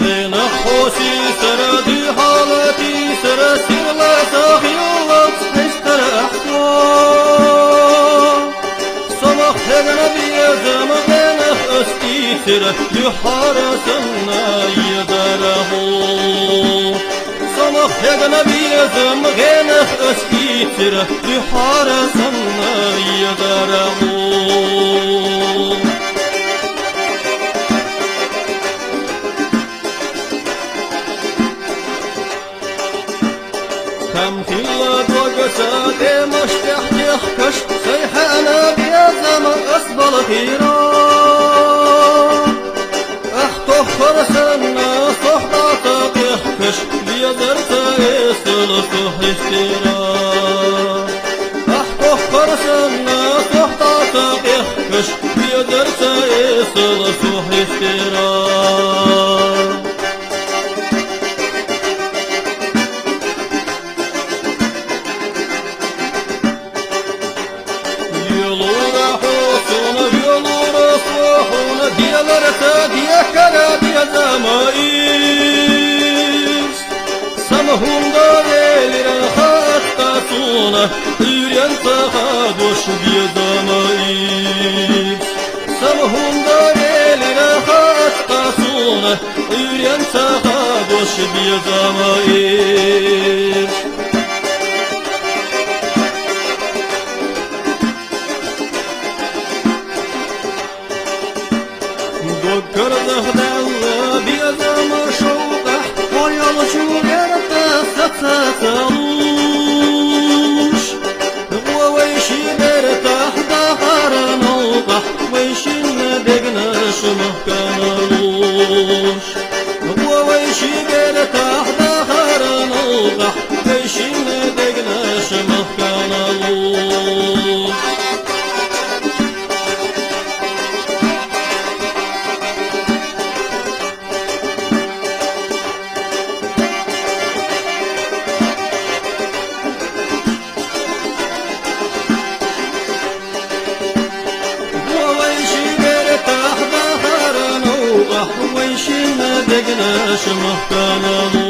غين خوشي سردي حالتي سرسير لا تخيلت حستر أحوال صبح نبي زمغين أستيسر يحارسنا يدره صبح نبي زمغين أستيسر يحارسنا يدره كم خلت وقسات مشتح تحكش سيحانا بيزم أسبل خيرا احتو خرسنا صحبة تحكش بيزر تيسل صحيحترا احتو خرسنا صحبة تحكش بيزر تيسل صحيحترا سمهم دليل حتى صونه يرين تخادوش بيدمائي سمهم دليل حتى صونه يرين تخادوش بيدمائي دكر دخدل بيزم شوقح ويالشو يرتا ستتلوش وويشي برتاح دهر موقح ويشين دقناش مهكانلوش وويشي برتاح دهر موقح ويشين دقناش مهكانلوش ويشين دقناش مهكانلوش